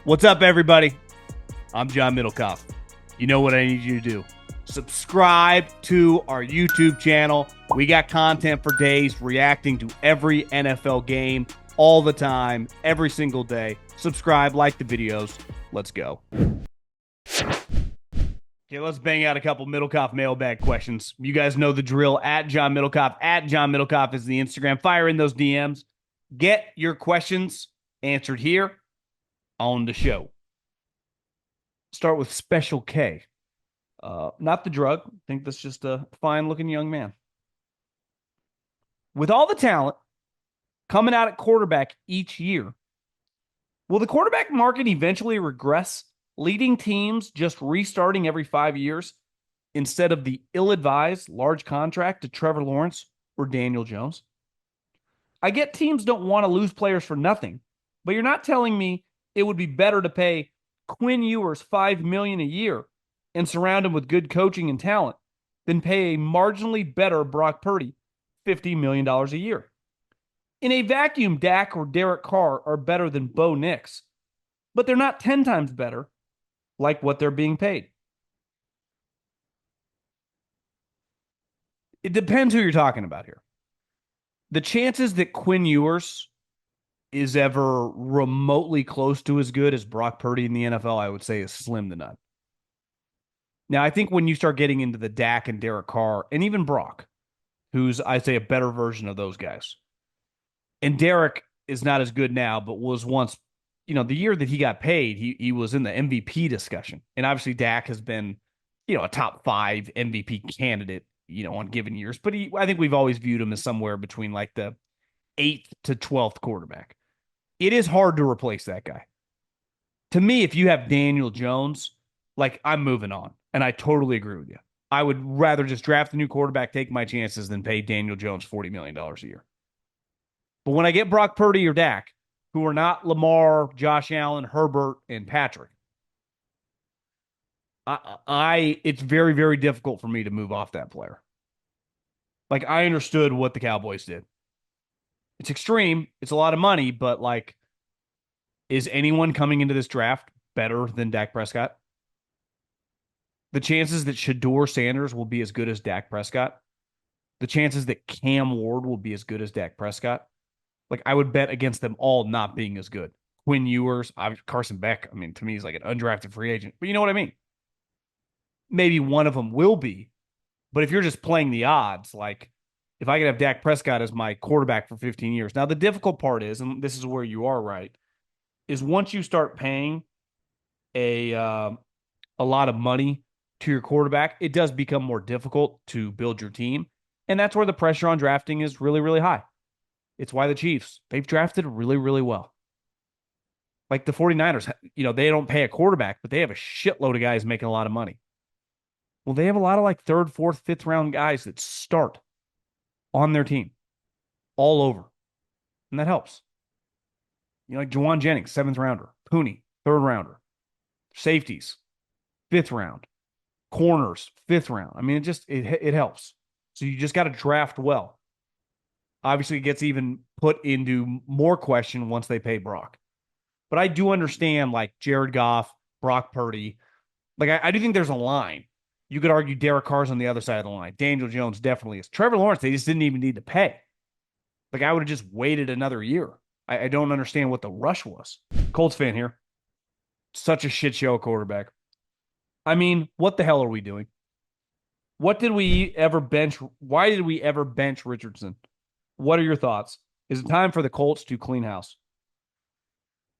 What's up, everybody? I'm John Middlekauff. You know what I need you to do. Subscribe to our YouTube channel. We got content for days reacting to every NFL game all the time, every single day. Subscribe, like the videos. Let's go. Okay, let's bang out a couple Middlekauff mailbag questions. You guys know the drill. At John Middlekauff. At John Middlekauff is the Instagram. Fire in those DMs. Get your questions answered here on the show. Start with Special K. Not the drug. I think that's just a fine-looking young man. With all the talent coming out at quarterback each year, will the quarterback market eventually regress, leading teams just restarting every 5 years instead of the ill-advised large contract to Trevor Lawrence or Daniel Jones? I get teams don't want to lose players for nothing, but you're not telling me it would be better to pay Quinn Ewers $5 million a year and surround him with good coaching and talent than pay a marginally better Brock Purdy $50 million a year. In a vacuum, Dak or Derek Carr are better than Bo Nix, but they're not 10 times better like what they're being paid. It depends who you're talking about here. The chances that Quinn Ewers is ever remotely close to as good as Brock Purdy in the NFL, I would say is slim to none. Now, I think when you start getting into the Dak and Derek Carr, and even Brock, who's, I'd say, a better version of those guys, and Derek is not as good now, but was once, the year that he got paid, he was in the MVP discussion. And obviously Dak has been, a top 5 MVP candidate, on given years. But I think we've always viewed him as somewhere between like the 8th to 12th quarterback. It is hard to replace that guy. To me, if you have Daniel Jones, like, I'm moving on. And I totally agree with you. I would rather just draft a new quarterback, take my chances, than pay Daniel Jones $40 million a year. But when I get Brock Purdy or Dak, who are not Lamar, Josh Allen, Herbert, and Patrick, it's very, very difficult for me to move off that player. Like, I understood what the Cowboys did. It's extreme. It's a lot of money, but like, is anyone coming into this draft better than Dak Prescott? The chances that Shedeur Sanders will be as good as Dak Prescott, the chances that Cam Ward will be as good as Dak Prescott, like, I would bet against them all not being as good. Quinn Ewers, Carson Beck, to me, he's like an undrafted free agent. But you know what I mean? Maybe one of them will be. But if you're just playing the odds, like, if I could have Dak Prescott as my quarterback for 15 years. Now, the difficult part is, and this is where you are right, is once you start paying a lot of money to your quarterback, it does become more difficult to build your team. And that's where the pressure on drafting is really, really high. It's why the Chiefs, they've drafted really, really well. Like the 49ers, they don't pay a quarterback, but they have a shitload of guys making a lot of money. Well, they have a lot of like 3rd, 4th, 5th round guys that start on their team all over. And that helps. Like Juwan Jennings, 7th rounder. Pooney, 3rd rounder. Safeties, 5th round. Corners, 5th round. It helps. So you just got to draft well. Obviously, it gets even put into more question once they pay Brock. But I do understand, like, Jared Goff, Brock Purdy. Like, I do think there's a line. You could argue Derek Carr's on the other side of the line. Daniel Jones definitely is. Trevor Lawrence, they just didn't even need to pay. Like, I would have just waited another year. I don't understand what the rush was. Colts fan here. Such a shit show quarterback. What the hell are we doing? Why did we ever bench Richardson? What are your thoughts? Is it time for the Colts to clean house?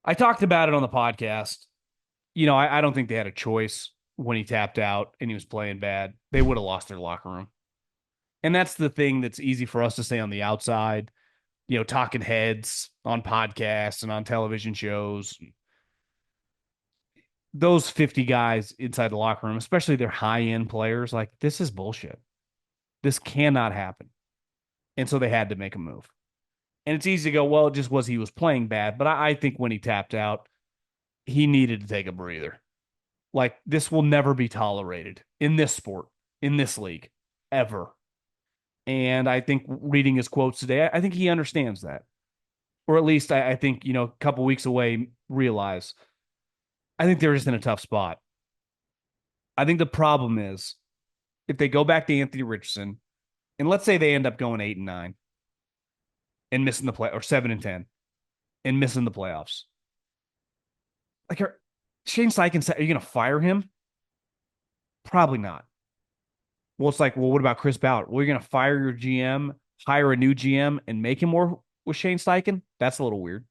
I talked about it on the podcast. I don't think they had a choice when he tapped out and he was playing bad. They would have lost their locker room. And that's the thing that's easy for us to say on the outside, talking heads on podcasts and on television shows. Those 50 guys inside the locker room, especially their high-end players, like, this is bullshit. This cannot happen. And so they had to make a move. And it's easy to go, well, it just was he was playing bad. But I think when he tapped out, he needed to take a breather. Like, this will never be tolerated in this sport, in this league, ever. And I think reading his quotes today, I think he understands that. Or at least I think, a couple weeks away, realize I think they're just in a tough spot. I think the problem is if they go back to Anthony Richardson, and let's say they end up going 8-9 and missing the play, or 7-10 and missing the playoffs. Like, Shane Steichen, are you going to fire him? Probably not. Well, it's like, well, what about Chris Ballard? Well, you're going to fire your GM, hire a new GM, and make him work with Shane Steichen? That's a little weird.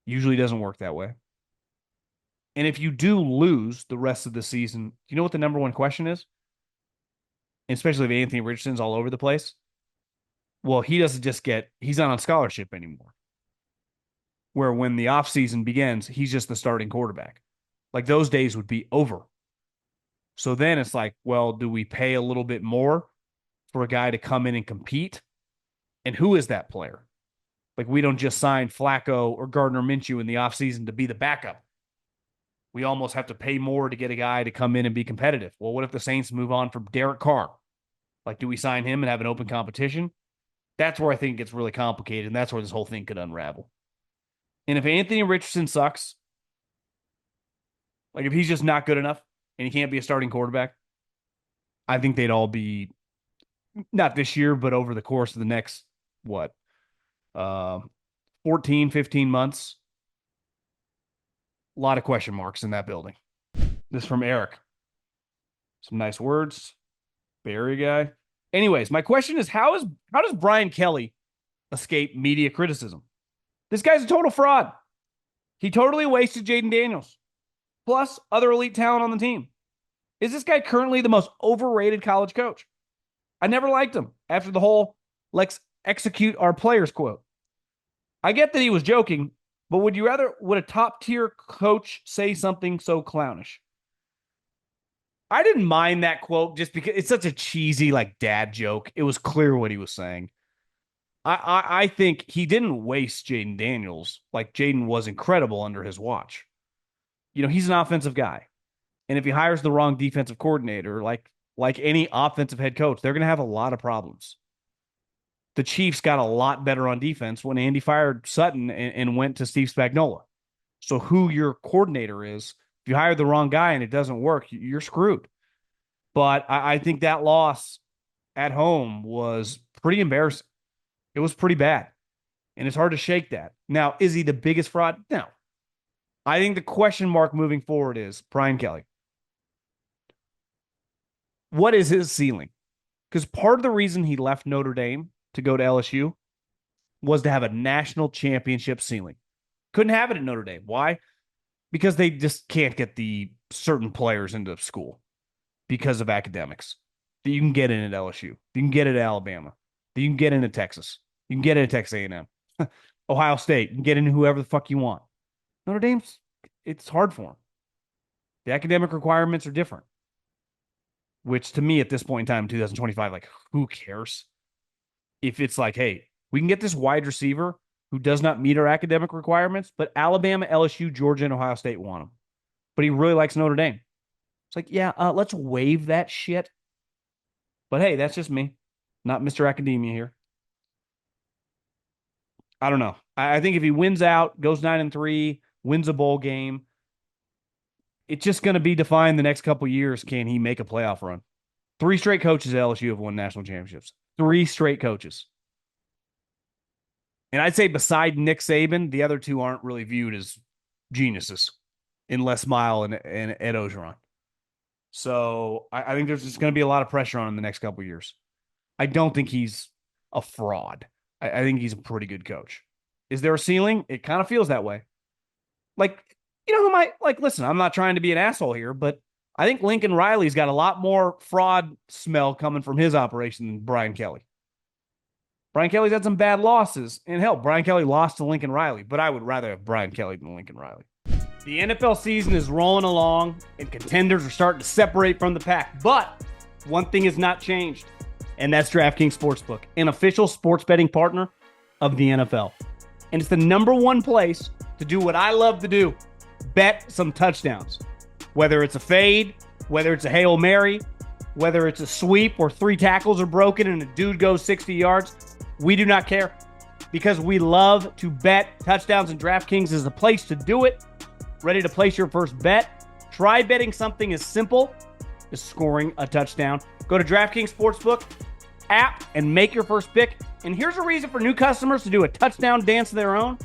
Usually doesn't work that way. And if you do lose the rest of the season, you know what the number one question is? Especially if Anthony Richardson's all over the place. Well, he's not on scholarship anymore. Where when the offseason begins, he's just the starting quarterback. Like, those days would be over. So then it's like, well, do we pay a little bit more for a guy to come in and compete? And who is that player? Like, we don't just sign Flacco or Gardner Minshew in the offseason to be the backup. We almost have to pay more to get a guy to come in and be competitive. Well, what if the Saints move on from Derek Carr? Like, do we sign him and have an open competition? That's where I think it gets really complicated, and that's where this whole thing could unravel. And if Anthony Richardson sucks, like if he's just not good enough and he can't be a starting quarterback, I think they'd all be, not this year, but over the course of the next, 14, 15 months, a lot of question marks in that building. This is from Eric. Some nice words. Barry guy. Anyways, my question is, how does Brian Kelly escape media criticism? This guy's a total fraud. He totally wasted Jaden Daniels, plus other elite talent on the team. Is this guy currently the most overrated college coach? I never liked him after the whole "let's execute our players" quote. I get that he was joking, but would a top-tier coach say something so clownish? I didn't mind that quote just because it's such a cheesy, like, dad joke. It was clear what he was saying. I think he didn't waste Jaden Daniels. Like, Jaden was incredible under his watch. You know, he's an offensive guy. And if he hires the wrong defensive coordinator, like any offensive head coach, they're going to have a lot of problems. The Chiefs got a lot better on defense when Andy fired Sutton and went to Steve Spagnuolo. So who your coordinator is, if you hire the wrong guy and it doesn't work, you're screwed. But I think that loss at home was pretty embarrassing. It was pretty bad. And it's hard to shake that. Now, is he the biggest fraud? No. I think the question mark moving forward is Brian Kelly. What is his ceiling? Because part of the reason he left Notre Dame to go to LSU was to have a national championship ceiling. Couldn't have it at Notre Dame. Why? Because they just can't get the certain players into school because of academics that you can get in at LSU. You can get it at Alabama. You can get into Texas. You can get into Texas A&M. Ohio State. You can get into whoever the fuck you want. Notre Dame's, it's hard for them. The academic requirements are different. Which, to me, at this point in time, 2025, like, who cares? If it's like, hey, we can get this wide receiver who does not meet our academic requirements, but Alabama, LSU, Georgia, and Ohio State want him. But he really likes Notre Dame. It's like, yeah, let's waive that shit. But hey, that's just me. Not Mr. Academia here. I don't know. I think if he wins out, goes 9-3, wins a bowl game, it's just going to be defined the next couple years. Can he make a playoff run? 3 straight coaches at LSU have won national championships. 3 straight coaches. And I'd say beside Nick Saban, the other 2 aren't really viewed as geniuses in Les Miles and Ed Orgeron. So I think there's just going to be a lot of pressure on him the next couple years. I don't think he's a fraud. I think he's a pretty good coach. Is there a ceiling? It kind of feels that way. Like, you know who might, like, listen, I'm not trying to be an asshole here, but I think Lincoln Riley's got a lot more fraud smell coming from his operation than Brian Kelly. Brian Kelly's had some bad losses. And hell, Brian Kelly lost to Lincoln Riley, but I would rather have Brian Kelly than Lincoln Riley. The NFL season is rolling along, and contenders are starting to separate from the pack. But one thing has not changed, and that's DraftKings Sportsbook, an official sports betting partner of the NFL. And it's the number one place to do what I love to do, bet some touchdowns. Whether it's a fade, whether it's a Hail Mary, whether it's a sweep where 3 tackles are broken and a dude goes 60 yards, we do not care because we love to bet touchdowns, and DraftKings is the place to do it. Ready to place your first bet? Try betting something as simple as scoring a touchdown. Go to DraftKings Sportsbook app and make your first pick. And here's a reason for new customers to do a touchdown dance of their own.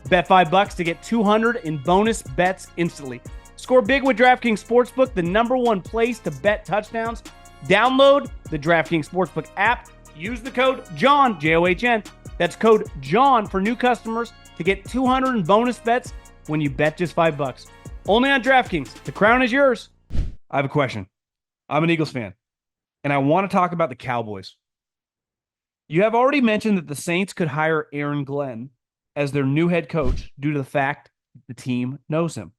Bet $5 to get 200 in bonus bets instantly. Score big with DraftKings Sportsbook, the #1 place to bet touchdowns. Download the DraftKings Sportsbook app. Use the code JOHN, J-O-H-N. That's code JOHN for new customers to get 200 in bonus bets when you bet just $5. Only on DraftKings. The crown is yours. I have a question. I'm an Eagles fan, and I want to talk about the Cowboys. You have already mentioned that the Saints could hire Aaron Glenn as their new head coach due to the fact the team knows him.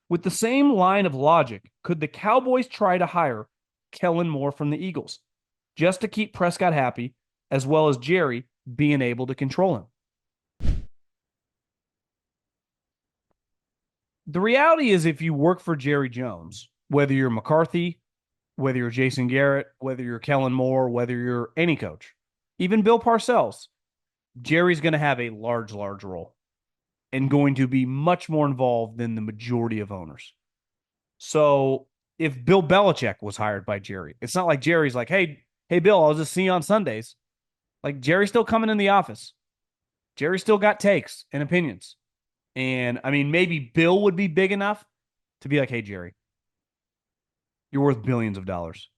With the same line of logic, could the Cowboys try to hire Kellen Moore from the Eagles just to keep Prescott happy, as well as Jerry being able to control him? The reality is, if you work for Jerry Jones, whether you're McCarthy, whether you're Jason Garrett, whether you're Kellen Moore, whether you're any coach, even Bill Parcells, Jerry's going to have a large role and going to be much more involved than the majority of owners. So if Bill Belichick was hired by Jerry, it's not like Jerry's like, hey, Bill, I'll just see you on Sundays. Like, Jerry's still coming in the office. Jerry still got takes and opinions. And, I mean, maybe Bill would be big enough to be like, hey, Jerry, you're worth billions of dollars.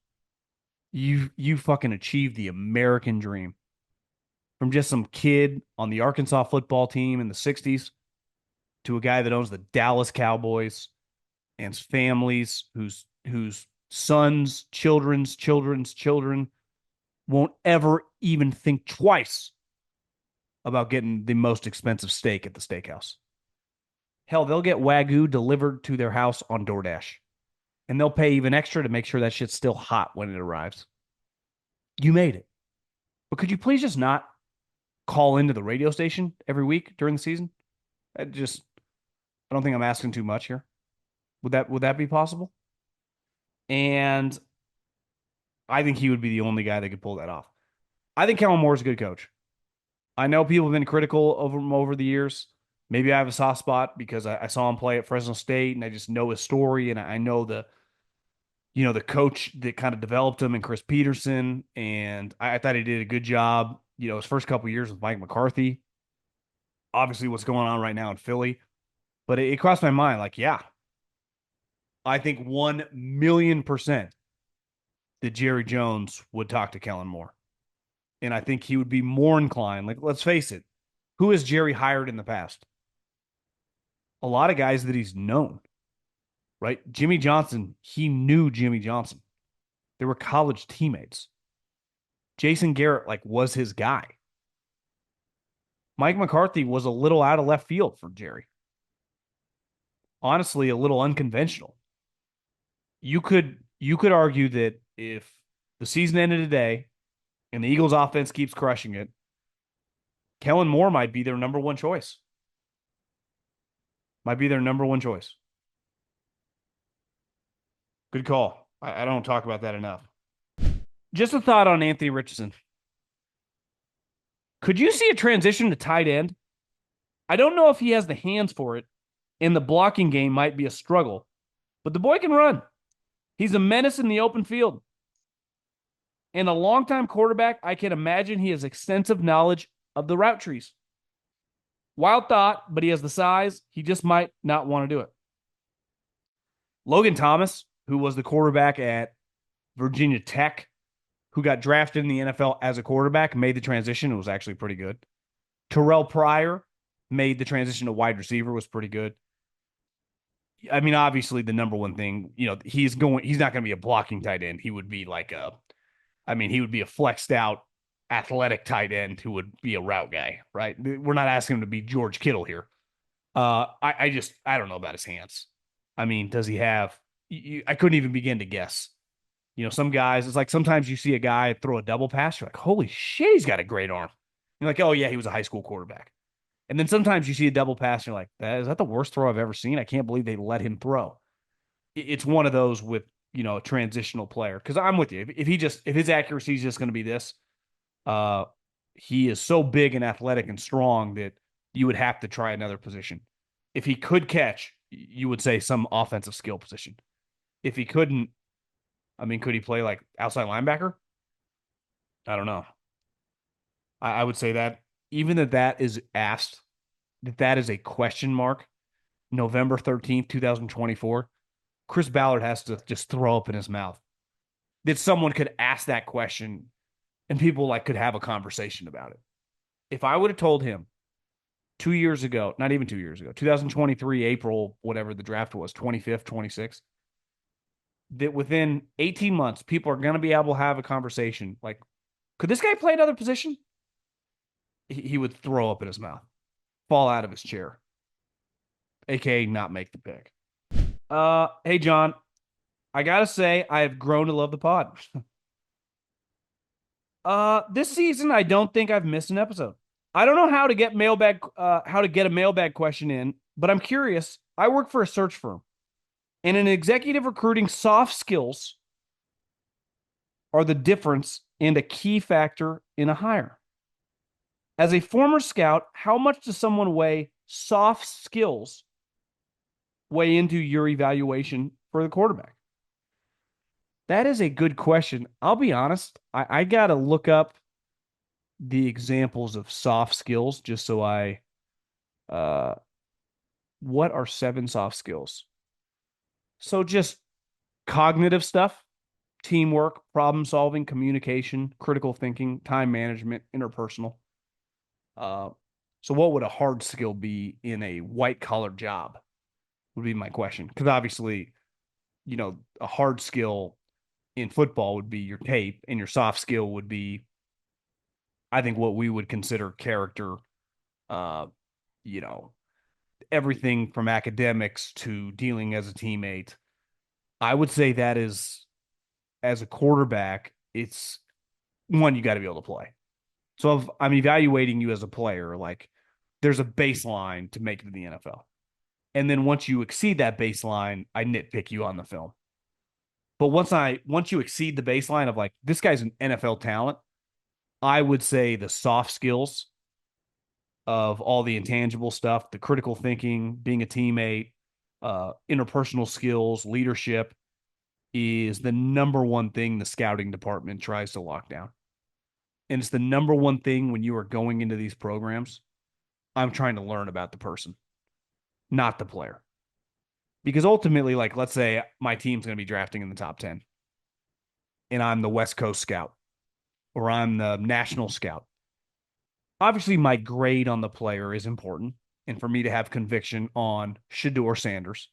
You fucking achieved the American dream. From just some kid on the Arkansas football team in the 60s to a guy that owns the Dallas Cowboys and families whose sons, children's children won't ever even think twice about getting the most expensive steak at the steakhouse. Hell, they'll get Wagyu delivered to their house on DoorDash. And they'll pay even extra to make sure that shit's still hot when it arrives. You made it. But could you please just not call into the radio station every week during the season? I don't think I'm asking too much here. Would that be possible? And I think he would be the only guy that could pull that off. I think Kellen Moore is a good coach. I know people have been critical of him over the years. Maybe I have a soft spot because I saw him play at Fresno State and I just know his story and I know the coach that kind of developed him and Chris Peterson. And I thought he did a good job, his first couple of years with Mike McCarthy. Obviously what's going on right now in Philly. But it crossed my mind, like, yeah, I think 1,000,000% that Jerry Jones would talk to Kellen Moore. And I think he would be more inclined. Like, let's face it, who has Jerry hired in the past? A lot of guys that he's known, right? Jimmy Johnson, he knew Jimmy Johnson. They were college teammates. Jason Garrett, was his guy. Mike McCarthy was a little out of left field for Jerry. Honestly, a little unconventional. You could argue that if the season ended today and the Eagles offense keeps crushing it, Kellen Moore might be their number one choice. Good call. I don't talk about that enough. Just a thought on Anthony Richardson. Could you see a transition to tight end? I don't know if he has the hands for it, and the blocking game might be a struggle, but the boy can run. He's a menace in the open field. And a longtime quarterback, I can imagine he has extensive knowledge of the route trees. Wild thought, but he has the size. He just might not want to do it. Logan Thomas, who was the quarterback at Virginia Tech, who got drafted in the NFL as a quarterback, made the transition. It was actually pretty good. Terrell Pryor made the transition to wide receiver, was pretty good. I mean, obviously the number one thing, he's not going to be a blocking tight end. He would be he would be a flexed out athletic tight end who would be a route guy, right? We're not asking him to be George Kittle here. I don't know about his hands. I mean, does he have, I couldn't even begin to guess. Some guys, it's like sometimes you see a guy throw a double pass. You're like, holy shit, he's got a great arm. You're like, oh yeah, he was a high school quarterback. And then sometimes you see a double pass. And you're like, is that the worst throw I've ever seen? I can't believe they let him throw. It's one of those with, a transitional player. Cause I'm with you. If his accuracy is just going to be this, he is so big and athletic and strong that you would have to try another position. If he could catch, you would say some offensive skill position. If he couldn't, I mean, could he play like outside linebacker? I don't know. I would say that even that is asked, that is a question mark. November 13th, 2024. Chris Ballard has to just throw up in his mouth that someone could ask that question and people like could have a conversation about it. If I would have told him 2 years ago, not even 2 years ago, 2023, April, whatever the draft was, 25th, 26th, that within 18 months, people are going to be able to have a conversation like, could this guy play another position? He would throw up in his mouth, fall out of his chair, aka not make the pick. Hey John, I gotta say I have grown to love the pod. This season I don't think I've missed an episode. I don't know how to get a mailbag question in, but I'm curious. I work for a search firm, and in executive recruiting, soft skills are the difference and a key factor in a hire. As a former scout, how much does someone weigh soft skills weigh into your evaluation for the quarterback? That is a good question. I'll be honest. I got to look up the examples of soft skills just so uh, what are 7 soft skills? So just cognitive stuff, teamwork, problem solving, communication, critical thinking, time management, interpersonal. Uh, so what would a hard skill be in a white collar job? Would be my question. Because obviously, a hard skill in football would be your tape, and your soft skill would be, I think, what we would consider character. Uh, you know, everything from academics to dealing as a teammate. I would say that is, as a quarterback, it's one, you got to be able to play. So if I'm evaluating you as a player, like there's a baseline to make it to the NFL. And then once you exceed that baseline, I nitpick you on the film. But once you exceed the baseline of like this guy's an NFL talent, I would say the soft skills of all the intangible stuff, the critical thinking, being a teammate, interpersonal skills, leadership is the number one thing the scouting department tries to lock down. And it's the number one thing when you are going into these programs. I'm trying to learn about the person, not the player. Because ultimately, like, let's say my team's going to be drafting in the top 10 and I'm the West Coast scout or I'm the national scout. Obviously, my grade on the player is important and for me to have conviction on Shedeur Sanders.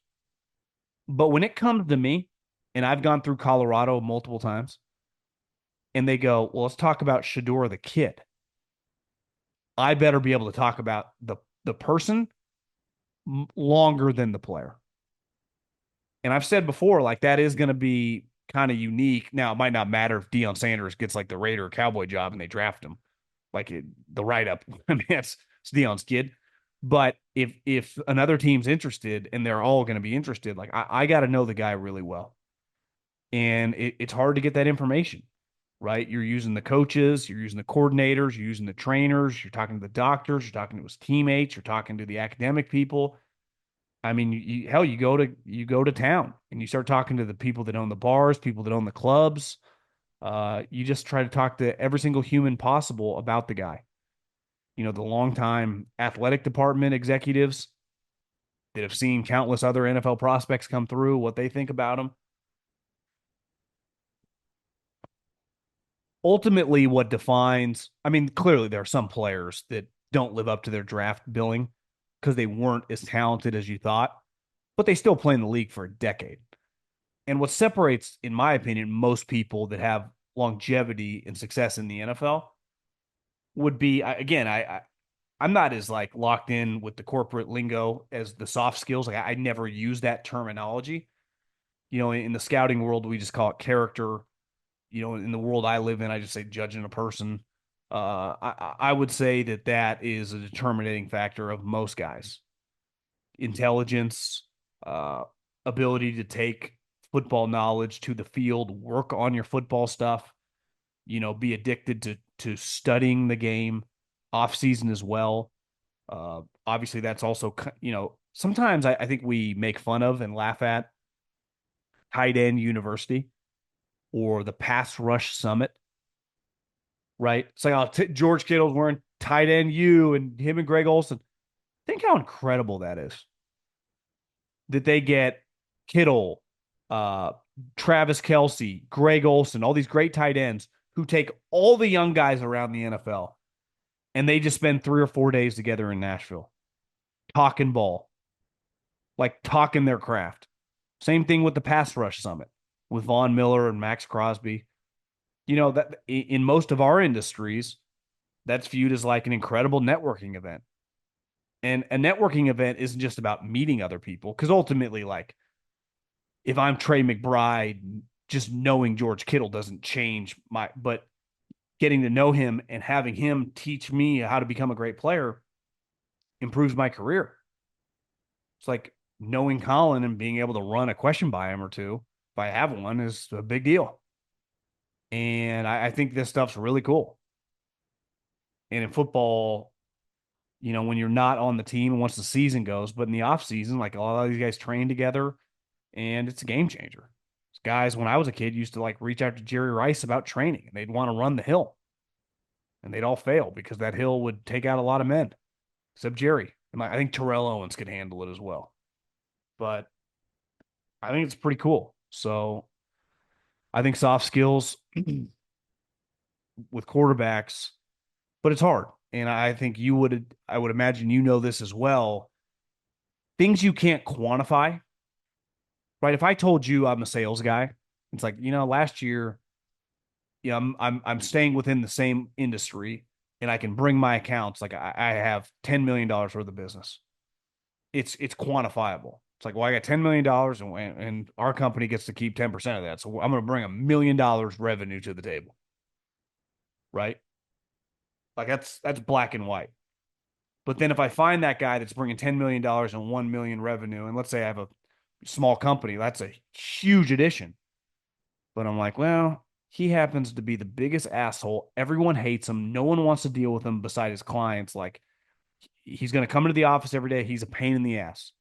But when it comes to me, and I've gone through Colorado multiple times, and they go, well, let's talk about Shedeur the kid. I better be able to talk about the person longer than the player. And I've said before, like that is going to be kind of unique. Now, it might not matter if Deion Sanders gets like the Raider or Cowboy job and they draft him, like the write up. I mean, it's Deion's kid. But if another team's interested and they're all going to be interested, like I got to know the guy really well, and it's hard to get that information. Right? You're using the coaches, you're using the coordinators, you're using the trainers, you're talking to the doctors, you're talking to his teammates, you're talking to the academic people. I mean, hell, you go to town and you start talking to the people that own the bars, people that own the clubs. You just try to talk to every single human possible about the guy. The longtime athletic department executives that have seen countless other NFL prospects come through, what they think about them. Ultimately, what defines, I mean, clearly there are some players that don't live up to their draft billing because they weren't as talented as you thought, but they still play in the league for a decade. And what separates, in my opinion, most people that have longevity and success in the NFL would be, again, I'm not as like locked in with the corporate lingo as the soft skills. Like I never use that terminology. In the scouting world, we just call it character. In the world I live in, I just say judging a person. I would say that is a determining factor of most guys. Intelligence, uh, ability to take football knowledge to the field, work on your football stuff, be addicted to studying the game off season as well. Obviously that's also, sometimes I think we make fun of and laugh at tight end university or the pass rush summit, right? It's like, oh, George Kittle's wearing tight end U and him and Greg Olson. Think how incredible that is that they get Kittle, uh, Travis Kelsey, Greg Olson, all these great tight ends who take all the young guys around the NFL and they just spend 3 or 4 days together in Nashville talking ball, like talking their craft. Same thing with the pass rush summit with Von Miller and Max Crosby. You know, that in most of our industries, that's viewed as like an incredible networking event. And a networking event isn't just about meeting other people, because ultimately, like, if I'm Trey McBride, just knowing George Kittle doesn't change but getting to know him and having him teach me how to become a great player improves my career. It's like knowing Colin and being able to run a question by him or two, if I have one, is a big deal. And I think this stuff's really cool. And in football, you know, when you're not on the team and once the season goes, but in the off season, like a lot of these guys train together and it's a game changer. Guys, when I was a kid, used to like reach out to Jerry Rice about training and they'd want to run the hill and they'd all fail because that hill would take out a lot of men, except Jerry. And I think Terrell Owens could handle it as well. But I think it's pretty cool. So I think soft skills with quarterbacks, but it's hard. And I think I would imagine you know this as well. Things you can't quantify, right? If I told you I'm a sales guy, it's like, you know, last year, yeah, I'm staying within the same industry and I can bring my accounts. Like I have $10 million worth of business. It's quantifiable. It's like, well, I got $10 million and our company gets to keep 10% of that. So I'm going to bring $1 million revenue to the table. Right. Like that's black and white. But then if I find that guy that's bringing $10 million and 1 million revenue, and let's say I have a small company, that's a huge addition. But I'm like, well, he happens to be the biggest asshole. Everyone hates him. No one wants to deal with him beside his clients. Like, he's going to come into the office every day. He's a pain in the ass.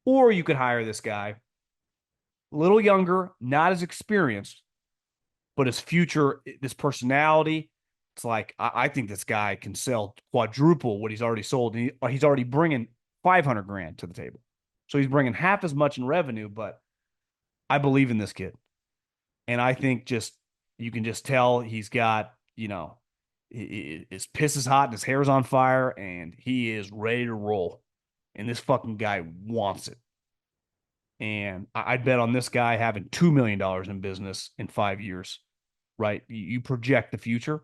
Or you could hire this guy, a little younger, not as experienced, but his future, this personality. It's like, I think this guy can sell quadruple what he's already sold. And he's already bringing 500 grand to the table. So he's bringing half as much in revenue, but I believe in this kid. And I think just you can just tell he's got, you know, his piss is hot and his hair's on fire and he is ready to roll. And this fucking guy wants it. And I'd bet on this guy having $2 million in business in 5 years, right? You project the future.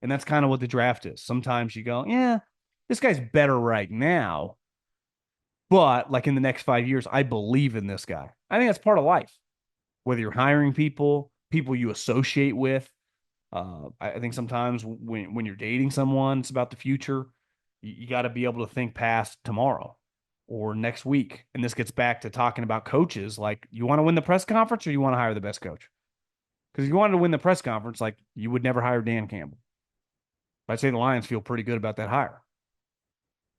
And that's kind of what the draft is. Sometimes you go, yeah, this guy's better right now. But like in the next 5 years, I believe in this guy. I think that's part of life. Whether you're hiring people, people you associate with. I think sometimes when you're dating someone, it's about the future. You got to be able to think past tomorrow or next week. And this gets back to talking about coaches. Like, you want to win the press conference or you want to hire the best coach? Because if you wanted to win the press conference, like, you would never hire Dan Campbell. I'd say the Lions feel pretty good about that hire.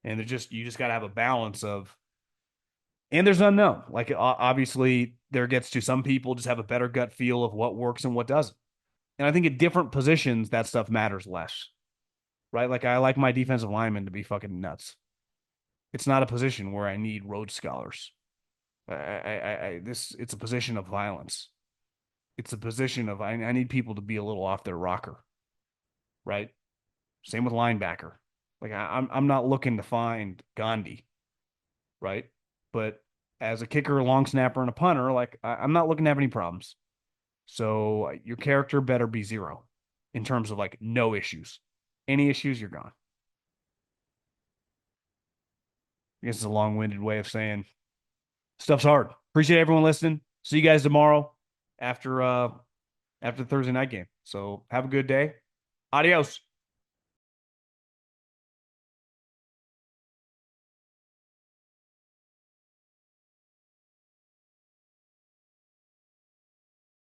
And you just got to have a balance of, and there's unknown. Like, obviously, there gets to some people just have a better gut feel of what works and what doesn't. And I think at different positions, that stuff matters less, right? Like, I like my defensive linemen to be fucking nuts. It's not a position where I need Rhodes Scholars. It's a position of violence. It's a position of, I need people to be a little off their rocker, right? Same with linebacker. Like, I'm not looking to find Gandhi, right? But as a kicker, a long snapper, and a punter, like, I'm not looking to have any problems. So your character better be zero in terms of like no issues. Any issues, you're gone. I guess it's a long-winded way of saying stuff's hard. Appreciate everyone listening. See you guys tomorrow after after the Thursday night game. So have a good day. Adios.